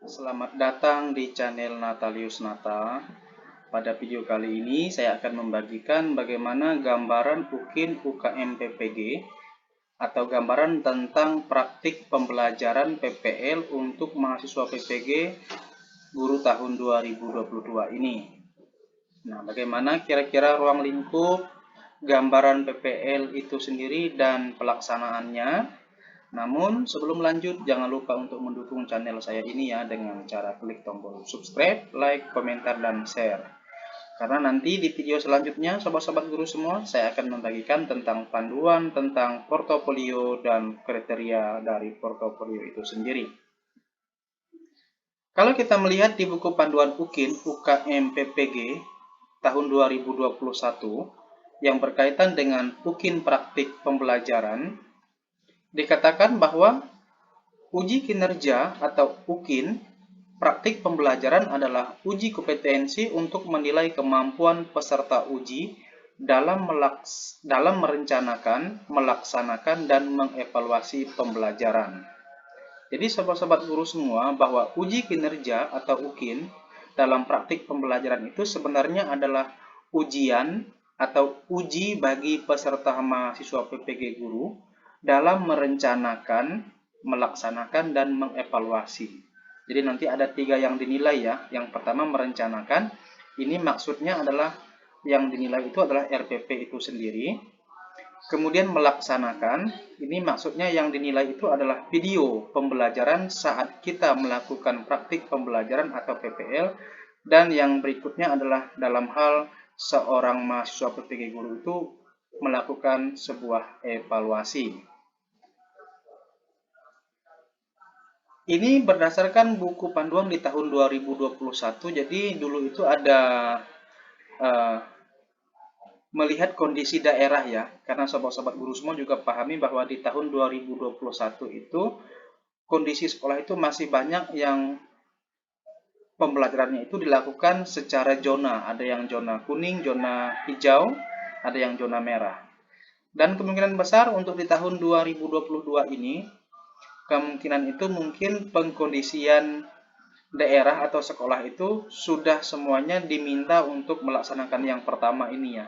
Selamat datang di channel Natalius Nata. Pada video kali ini saya akan membagikan bagaimana gambaran UKIN UKM PPG atau gambaran tentang praktik pembelajaran PPL untuk mahasiswa PPG guru tahun 2022 ini. Nah, bagaimana kira-kira ruang lingkup gambaran PPL itu sendiri dan pelaksanaannya? Namun, sebelum lanjut, jangan lupa untuk mendukung channel saya ini ya dengan cara klik tombol subscribe, like, komentar, dan share. Karena nanti di video selanjutnya, sobat-sobat guru semua, saya akan membagikan tentang panduan, tentang portofolio, dan kriteria dari portofolio itu sendiri. Kalau kita melihat di buku panduan UKIN UKM PPG tahun 2021 yang berkaitan dengan UKIN praktik pembelajaran, dikatakan bahwa uji kinerja atau UKIN praktik pembelajaran adalah uji kompetensi untuk menilai kemampuan peserta uji dalam merencanakan, melaksanakan, dan mengevaluasi pembelajaran. Jadi sobat-sobat guru semua, bahwa uji kinerja atau UKIN dalam praktik pembelajaran itu sebenarnya adalah ujian atau uji bagi peserta mahasiswa PPG guru dalam merencanakan, melaksanakan, dan mengevaluasi. Jadi nanti ada 3 yang dinilai ya. Yang pertama merencanakan, ini maksudnya adalah yang dinilai itu adalah RPP itu sendiri. Kemudian melaksanakan, ini maksudnya yang dinilai itu adalah video pembelajaran saat kita melakukan praktik pembelajaran atau PPL. Dan yang berikutnya adalah dalam hal seorang mahasiswa PPG guru itu melakukan sebuah evaluasi. Ini berdasarkan buku panduan di tahun 2021, jadi dulu itu ada melihat kondisi daerah ya, karena sobat-sobat guru semua juga pahami bahwa di tahun 2021 itu kondisi sekolah itu masih banyak yang pembelajarannya itu dilakukan secara zona, ada yang zona kuning, zona hijau, ada yang zona merah. Dan kemungkinan besar untuk di tahun 2022 ini, kemungkinan itu mungkin pengkondisian daerah atau sekolah itu sudah semuanya diminta untuk melaksanakan yang pertama ini ya.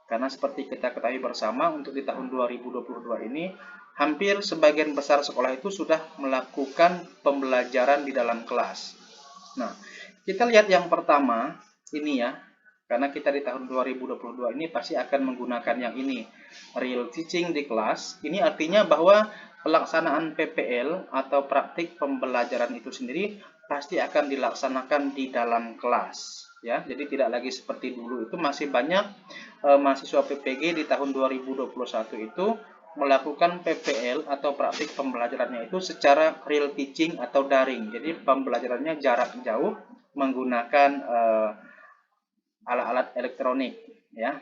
Karena seperti kita ketahui bersama, untuk di tahun 2022 ini, hampir sebagian besar sekolah itu sudah melakukan pembelajaran di dalam kelas. Nah, kita lihat yang pertama ini ya, karena kita di tahun 2022 ini pasti akan menggunakan yang ini, real teaching di kelas. Ini artinya bahwa pelaksanaan PPL atau praktik pembelajaran itu sendiri pasti akan dilaksanakan di dalam kelas ya. Jadi tidak lagi seperti dulu, itu masih banyak mahasiswa PPG di tahun 2021 itu melakukan PPL atau praktik pembelajarannya itu secara real teaching atau daring. Jadi pembelajarannya jarak jauh menggunakan alat-alat elektronik ya.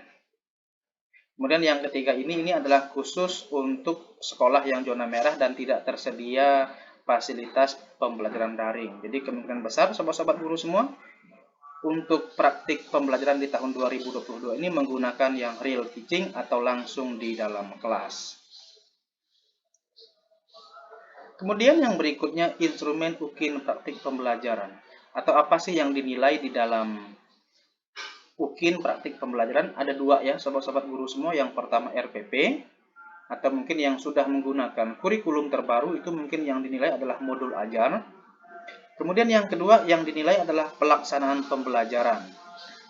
Kemudian yang ketiga ini adalah khusus untuk sekolah yang zona merah dan tidak tersedia fasilitas pembelajaran daring. Jadi kemungkinan besar sobat-sobat guru semua untuk praktik pembelajaran di tahun 2022 ini menggunakan yang real teaching atau langsung di dalam kelas. Kemudian yang berikutnya instrumen UKIN praktik pembelajaran. Atau apa sih yang dinilai di dalam UKIN praktik pembelajaran? Ada 2 ya sobat-sobat guru semua. Yang pertama RPP, atau mungkin yang sudah menggunakan kurikulum terbaru itu mungkin yang dinilai adalah modul ajar. Kemudian yang kedua yang dinilai adalah pelaksanaan pembelajaran.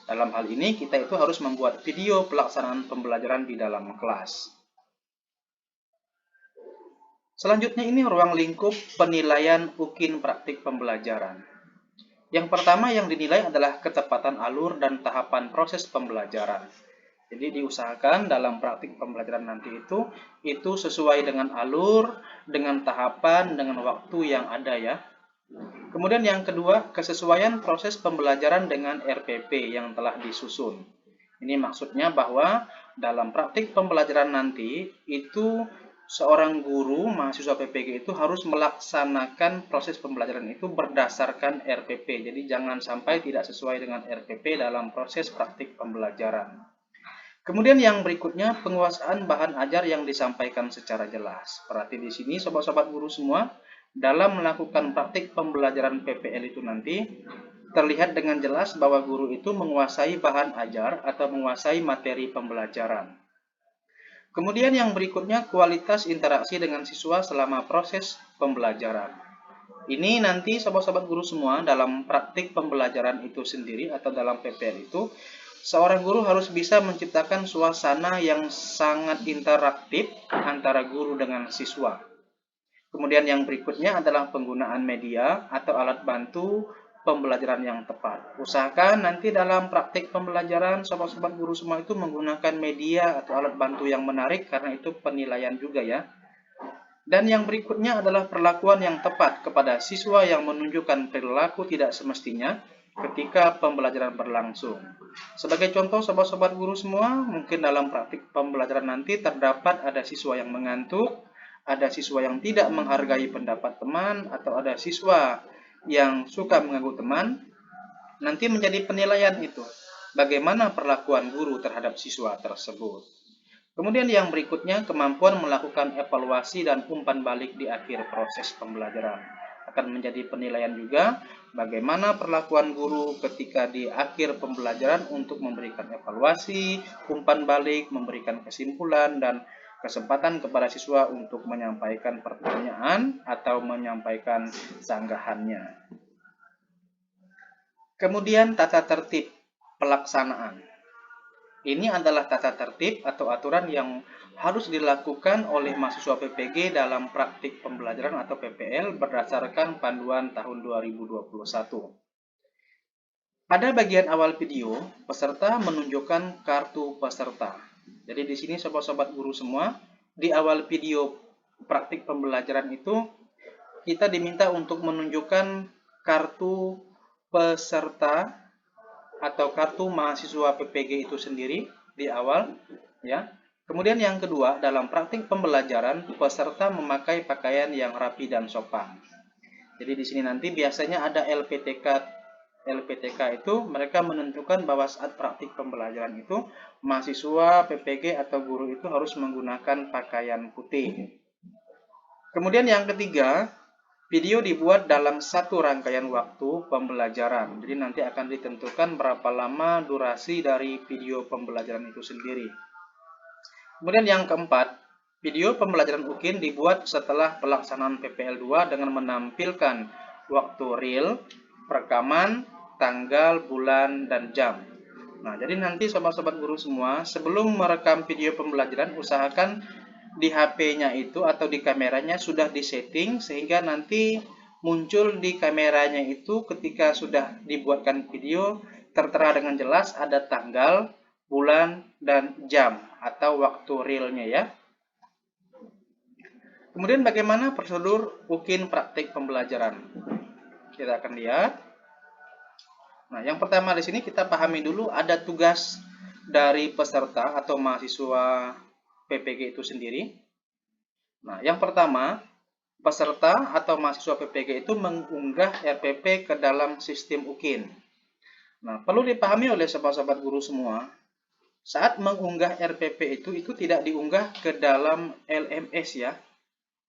Dalam hal ini kita itu harus membuat video pelaksanaan pembelajaran di dalam kelas. Selanjutnya ini ruang lingkup penilaian UKIN praktik pembelajaran. Yang pertama yang dinilai adalah ketepatan alur dan tahapan proses pembelajaran. Jadi diusahakan dalam praktik pembelajaran nanti itu sesuai dengan alur, dengan tahapan, dengan waktu yang ada ya. Kemudian yang kedua, kesesuaian proses pembelajaran dengan RPP yang telah disusun. Ini maksudnya bahwa dalam praktik pembelajaran nanti itu seorang guru mahasiswa PPG itu harus melaksanakan proses pembelajaran itu berdasarkan RPP. Jadi jangan sampai tidak sesuai dengan RPP dalam proses praktik pembelajaran. Kemudian yang berikutnya penguasaan bahan ajar yang disampaikan secara jelas. Berarti di sini sobat-sobat guru semua, dalam melakukan praktik pembelajaran PPL itu nanti terlihat dengan jelas bahwa guru itu menguasai bahan ajar atau menguasai materi pembelajaran. Kemudian yang berikutnya kualitas interaksi dengan siswa selama proses pembelajaran. Ini nanti sobat-sobat guru semua dalam praktik pembelajaran itu sendiri atau dalam PPL itu, seorang guru harus bisa menciptakan suasana yang sangat interaktif antara guru dengan siswa. Kemudian yang berikutnya adalah penggunaan media atau alat bantu pembelajaran yang tepat. Usahakan nanti dalam praktik pembelajaran sobat-sobat guru semua itu menggunakan media atau alat bantu yang menarik karena itu penilaian juga ya. Dan yang berikutnya adalah perlakuan yang tepat kepada siswa yang menunjukkan perilaku tidak semestinya ketika pembelajaran berlangsung. Sebagai contoh sobat-sobat guru semua, mungkin dalam praktik pembelajaran nanti terdapat ada siswa yang mengantuk, ada siswa yang tidak menghargai pendapat teman, atau ada siswa yang suka mengganggu teman. Nanti menjadi penilaian itu, bagaimana perlakuan guru terhadap siswa tersebut. Kemudian yang berikutnya, kemampuan melakukan evaluasi dan umpan balik di akhir proses pembelajaran. Akan menjadi penilaian juga bagaimana perlakuan guru ketika di akhir pembelajaran untuk memberikan evaluasi, umpan balik, memberikan kesimpulan, dan kesempatan kepada siswa untuk menyampaikan pertanyaan atau menyampaikan sanggahannya. Kemudian tata tertib pelaksanaan. Ini adalah tata tertib atau aturan yang harus dilakukan oleh mahasiswa PPG dalam praktik pembelajaran atau PPL berdasarkan panduan tahun 2021. Pada bagian awal video, peserta menunjukkan kartu peserta. Jadi di sini sobat-sobat guru semua, di awal video praktik pembelajaran itu kita diminta untuk menunjukkan kartu peserta atau kartu mahasiswa PPG itu sendiri di awal ya. Kemudian yang kedua, dalam praktik pembelajaran peserta memakai pakaian yang rapi dan sopan. Jadi di sini nanti biasanya ada LPTK itu mereka menentukan bahwa saat praktik pembelajaran itu mahasiswa PPG atau guru itu harus menggunakan pakaian putih. Kemudian yang ketiga, video dibuat dalam satu rangkaian waktu pembelajaran. Jadi nanti akan ditentukan berapa lama durasi dari video pembelajaran itu sendiri. Kemudian yang keempat, video pembelajaran UKIN dibuat setelah pelaksanaan PPL 2 dengan menampilkan waktu real, perekaman, tanggal, bulan, dan jam. Nah, jadi nanti sobat-sobat guru semua, sebelum merekam video pembelajaran, usahakan di HP-nya itu atau di kameranya sudah disetting sehingga nanti muncul di kameranya itu ketika sudah dibuatkan video tertera dengan jelas ada tanggal, bulan, dan jam atau waktu realnya ya. Kemudian bagaimana prosedur UKIN praktik pembelajaran? Kita akan lihat. Nah, yang pertama di sini kita pahami dulu ada tugas dari peserta atau mahasiswa PPG itu sendiri. Nah, yang pertama, peserta atau mahasiswa PPG itu mengunggah RPP ke dalam sistem UKIN. Nah, perlu dipahami oleh sobat-sobat guru semua, saat mengunggah RPP itu tidak diunggah ke dalam LMS ya.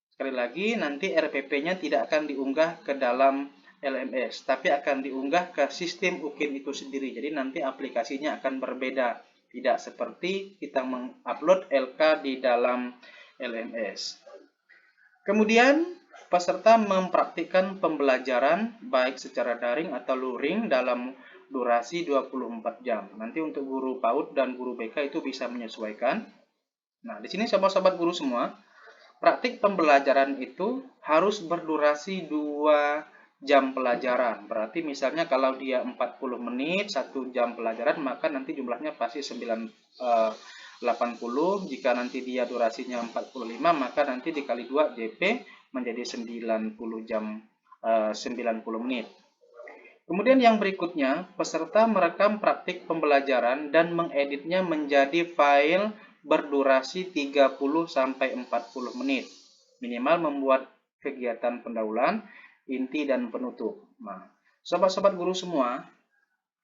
Sekali lagi, nanti RPP-nya tidak akan diunggah ke dalam LMS, tapi akan diunggah ke sistem UKIN itu sendiri. Jadi nanti aplikasinya akan berbeda, tidak seperti kita mengupload LK di dalam LMS. Kemudian peserta mempraktikkan pembelajaran baik secara daring atau luring dalam durasi 24 jam. Nanti untuk guru PAUD dan guru BK itu bisa menyesuaikan. Nah, di sini sobat-sobat guru semua, praktik pembelajaran itu harus berdurasi 2 jam pelajaran. Berarti misalnya kalau dia 40 menit, 1 jam pelajaran, maka nanti jumlahnya pasti 80. Jika nanti dia durasinya 45, maka nanti dikali 2 JP menjadi 90 jam 90 menit. Kemudian yang berikutnya, peserta merekam praktik pembelajaran dan mengeditnya menjadi file berdurasi 30-40 menit. Minimal membuat kegiatan pendahuluan, inti, dan penutup. Nah, sobat-sobat guru semua,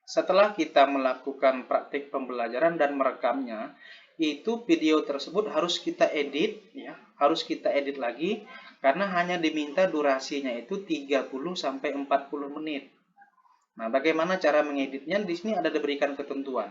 setelah kita melakukan praktik pembelajaran dan merekamnya, itu video tersebut harus kita edit ya, harus kita edit lagi karena hanya diminta durasinya itu 30 sampai 40 menit. Nah, bagaimana cara mengeditnya? Di sini ada diberikan ketentuan.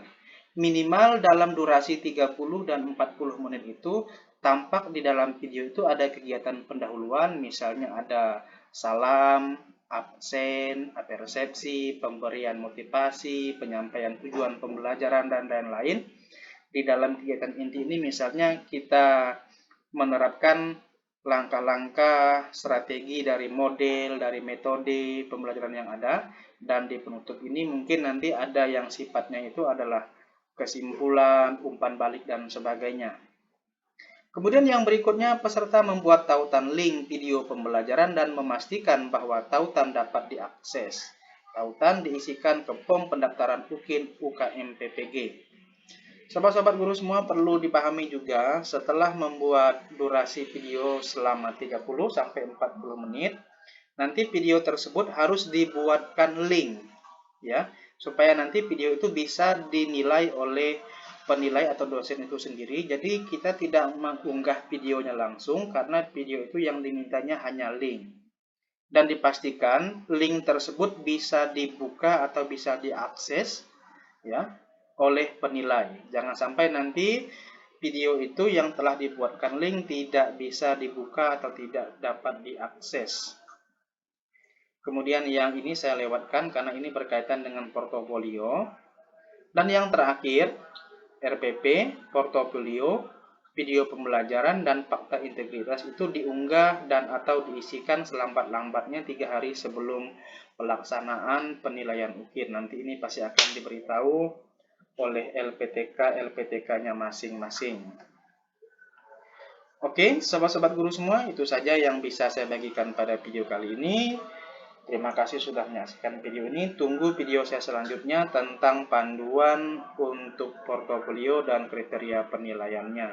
Minimal dalam durasi 30 dan 40 menit itu tampak di dalam video itu ada kegiatan pendahuluan, misalnya ada salam, absen, resepsi, pemberian motivasi, penyampaian tujuan pembelajaran, dan lain-lain. Di dalam kegiatan inti ini misalnya kita menerapkan langkah-langkah strategi dari model, dari metode pembelajaran yang ada, dan di penutup ini mungkin nanti ada yang sifatnya itu adalah kesimpulan, umpan balik, dan sebagainya. Kemudian yang berikutnya, peserta membuat tautan link video pembelajaran dan memastikan bahwa tautan dapat diakses. Tautan diisikan ke form pendaftaran UKIN UKM PPG. Sobat-sobat guru semua perlu dipahami juga, setelah membuat durasi video selama 30 sampai 40 menit, nanti video tersebut harus dibuatkan link ya, supaya nanti video itu bisa dinilai oleh penilai atau dosen itu sendiri. Jadi kita tidak mengunggah videonya langsung karena video itu yang dimintanya hanya link. Dan dipastikan link tersebut bisa dibuka atau bisa diakses ya oleh penilai. Jangan sampai nanti video itu yang telah dibuatkan link tidak bisa dibuka atau tidak dapat diakses. Kemudian yang ini saya lewatkan karena ini berkaitan dengan portofolio. Dan yang terakhir, RPP, portofolio, video pembelajaran, dan fakta integritas itu diunggah dan atau diisikan selambat-lambatnya 3 hari sebelum pelaksanaan penilaian UKIN. Nanti ini pasti akan diberitahu oleh LPTK-nya masing-masing. Oke, sobat-sobat guru semua, itu saja yang bisa saya bagikan pada video kali ini. Terima kasih sudah menyaksikan video ini. Tunggu video saya selanjutnya tentang panduan untuk portofolio dan kriteria penilaiannya.